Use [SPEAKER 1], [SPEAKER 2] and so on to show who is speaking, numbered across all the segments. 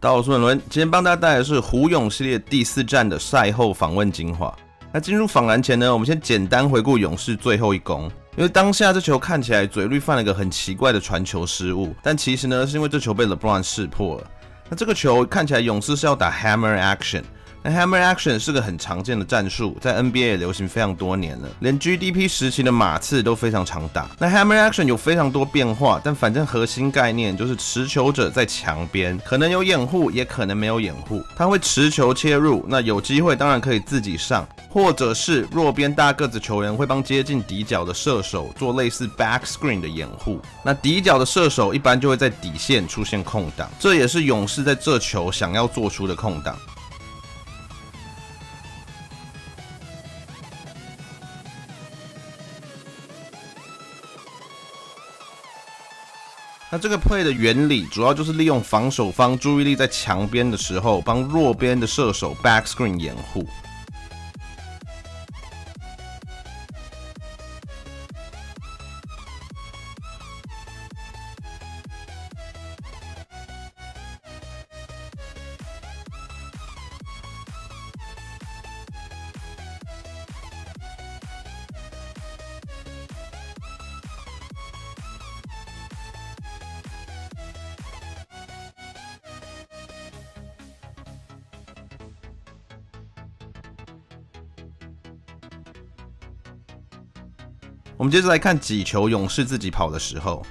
[SPEAKER 1] 大家好，我是文伦，今天帮大家带来的是湖勇系列第4战的赛后访问精华。那进入访谈前呢，我们先简单回顾勇士最后一攻。因为当下这球看起来嘴绿犯了一个很奇怪的传球失误，但其实呢是因为这球被 LeBron 识破了。那这个球看起来勇士是要打 Hammer Action。那 Hammer Action 是个很常见的战术，在 NBA 也流行非常多年了，连 GDP 时期的马刺都非常常打。那 Hammer Action 有非常多变化，但反正核心概念就是持球者在墙边，可能有掩护，也可能没有掩护，他会持球切入，那有机会当然可以自己上，或者是弱边大个子球员会帮接近底角的射手做类似 back screen 的掩护，那底角的射手一般就会在底线出现空档，这也是勇士在这球想要做出的空档。那这个 play 的原理主要就是利用防守方注意力在墙边的时候，帮弱边的射手 back screen 掩护。我们接着来看几球勇士自己跑的时候。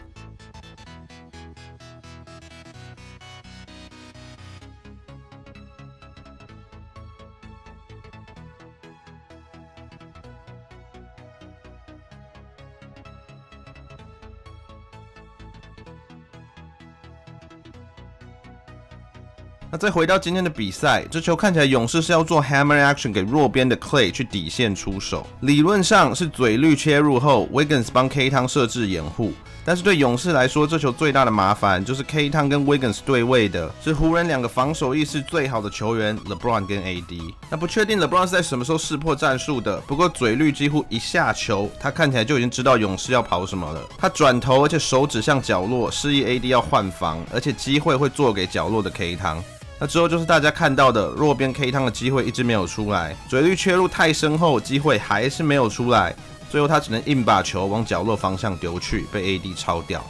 [SPEAKER 1] 那再回到今天的比赛，这球看起来勇士是要做 hammer action 给弱边的 Clay 去底线出手，理论上是嘴绿切入后 Wiggins 帮 K 汤设置掩护，但是对勇士来说，这球最大的麻烦就是 K 汤跟 Wiggins 对位的是湖人两个防守意识最好的球员 LeBron 跟 AD。那不确定 LeBron 是在什么时候识破战术的，不过嘴绿几乎一下球，他看起来就已经知道勇士要跑什么了。他转头，而且手指向角落，示意 AD 要换防，而且机会会做给角落的 K 汤。那之后就是大家看到的弱边 K 汤的机会一直没有出来，嘴绿切入太深后，机会还是没有出来，最后他只能硬把球往角落方向丢去，被 AD 抄掉。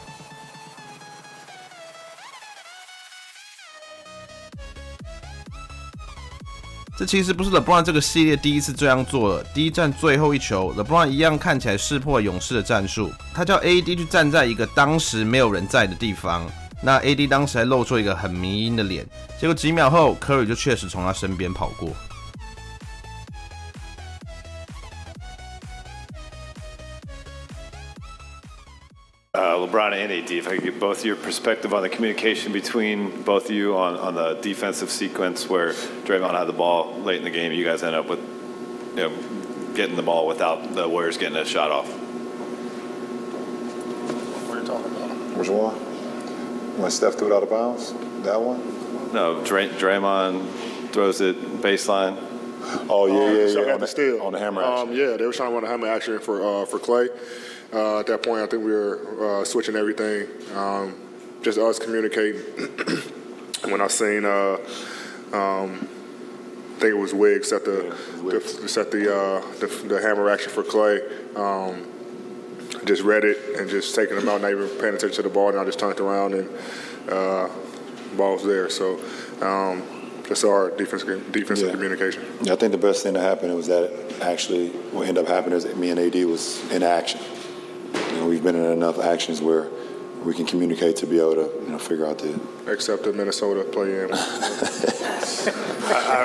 [SPEAKER 1] 这其实不是 LeBron 这个系列第一次这样做了。第一战最后一球 ，LeBron 一样看起来识破勇士的战术，他叫 AD 去站在一个当时没有人在的地方。那 AD 当时还露出一个很迷因的脸，结果几秒后 ，Curry 就确实从他身边跑过。
[SPEAKER 2] LeBron and AD, if I could get both your perspective on the communication between both of you on the defensive sequence where Draymond had the ball late in the game, you guys end up with, getting the ball without the Warriors getting a shot off.
[SPEAKER 3] What are you talking about? Which one? When Steph threw it out of bounds? That one?
[SPEAKER 2] No, Draymond throws it baseline.
[SPEAKER 3] Oh, yeah.
[SPEAKER 4] On the steal.
[SPEAKER 3] On the hammer action.
[SPEAKER 4] Yeah, they were trying to run a hammer action for Clay. At that point, I think we were switching everything, just us communicating. When I seen, I think it was Wiggs set the hammer action for Clay. Just read it and just taking them out, not even paying attention to the ball. And I just turned around and the ball was there. So that's our defensive communication.
[SPEAKER 3] Yeah, I think the best thing that happened was that actually what ended up happening is me and AD was in action. We've been in enough actions where we can communicate to be able to figure out the.
[SPEAKER 4] Except the Minnesota play-in.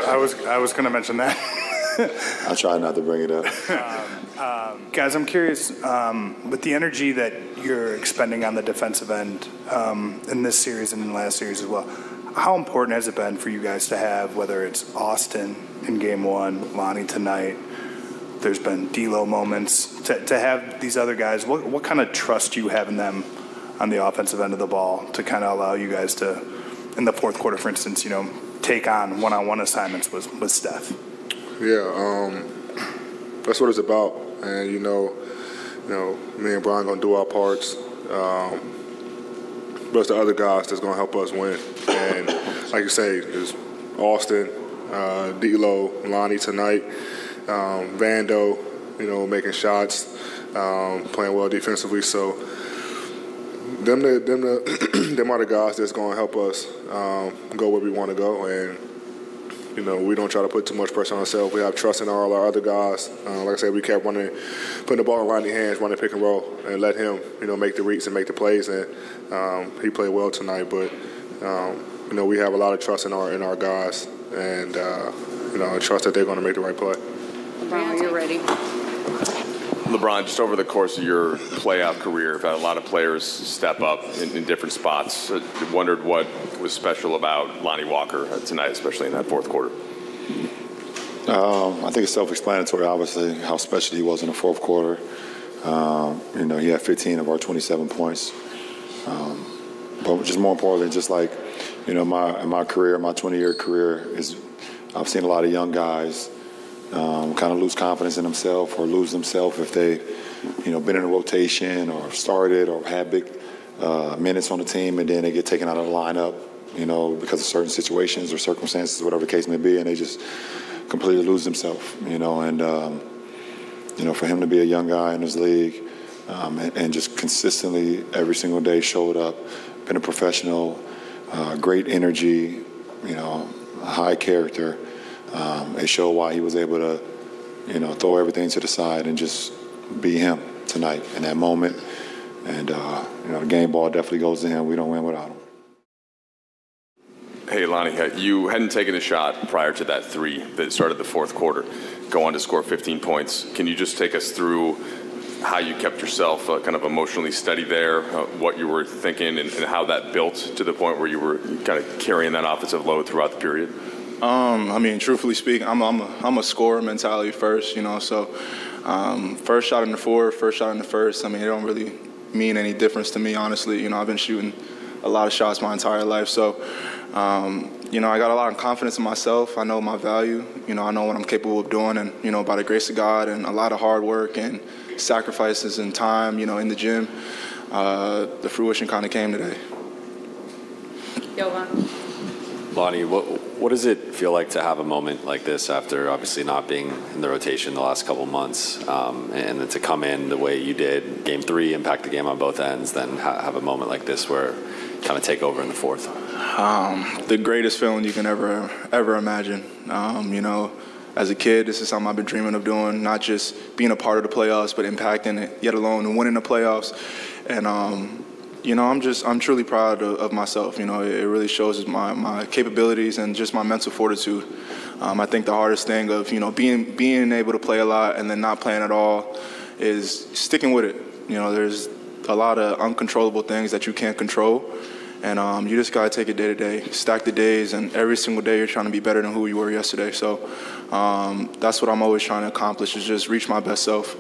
[SPEAKER 5] I was going to mention that.
[SPEAKER 3] I try not to bring it up.
[SPEAKER 5] Guys, I'm curious, with the energy that you're expending on the defensive end in this series and in the last series as well, how important has it been for you guys to have, whether it's Austin in Game 1, Lonnie tonight, there's been D'Lo moments, to have these other guys, what kind of trust do you have in them on the offensive end of the ball to kind of allow you guys to, in the fourth quarter, for instance, take on one-on-one assignments with Steph?
[SPEAKER 4] Yeah, that's what it's about. And, me and Brian going to do our parts. But it's the other guys that's going to help us win. And like you say, is Austin, D'Lo, Lonnie tonight, Vando, making shots, playing well defensively. So them are the guys that's going to help us go where we want to go. And we don't try to put too much pressure on ourselves. We have trust in all our other guys. Like I said, we kept putting the ball in Lonnie's hands, running pick and roll, and let him, make the reads and make the plays. And he played well tonight. But we have a lot of trust in our guys, and trust that they're going to make the right play.
[SPEAKER 6] LeBron, you're ready.
[SPEAKER 7] LeBron, just over the course of your playoff career, you've had a lot of players step up in different spots. I wondered what was special about Lonnie Walker tonight, especially in that fourth quarter.
[SPEAKER 3] I think it's self-explanatory, obviously, how special he was in the fourth quarter. He had 15 of our 27 points. But just more importantly, just like, my career, my 20-year career, I've seen a lot of young guys kind of lose confidence in themselves or lose themselves if they've, been in a rotation or started or had big minutes on the team, and then they get taken out of the lineup, because of certain situations or circumstances, whatever the case may be, and they just completely lose themselves, and, for him to be a young guy in this league and just consistently every single day showed up, been a professional, great energy, high character. It showed why he was able to, throw everything to the side and just be him tonight in that moment. And, the game ball definitely goes to him. We don't win without him.
[SPEAKER 7] Hey, Lonnie, you hadn't taken a shot prior to that three that started the fourth quarter, go on to score 15 points. Can you just take us through how you kept yourself kind of emotionally steady there, what you were thinking, and how that built to the point where you were kind of carrying that offensive load throughout the period?
[SPEAKER 8] Truthfully speaking, I'm a scorer mentality first, so first shot in the fourth, first shot in the first, it don't really mean any difference to me, honestly. I've been shooting a lot of shots my entire life, so, I got a lot of confidence in myself. I know my value, I know what I'm capable of doing, and, by the grace of God and a lot of hard work and sacrifices and time, in the gym, the fruition kind of came today.
[SPEAKER 6] Jovan.
[SPEAKER 9] Lonnie, what does it feel like to have a moment like this after obviously not being in the rotation the last couple months, and then to come in the way you did, Game 3, impact the game on both ends, then have a moment like this where you kind of take over in the fourth?
[SPEAKER 8] The greatest feeling you can ever imagine. As a kid, this is something I've been dreaming of doing, not just being a part of the playoffs, but impacting it, yet alone winning the playoffs. And I'm truly proud of myself. It really shows my capabilities and just my mental fortitude. I think the hardest thing of, being able to play a lot and then not playing at all is sticking with it. There's a lot of uncontrollable things that you can't control. And you just got to take it day to day, stack the days, and every single day you're trying to be better than who you were yesterday. So that's what I'm always trying to accomplish, is just reach my best self.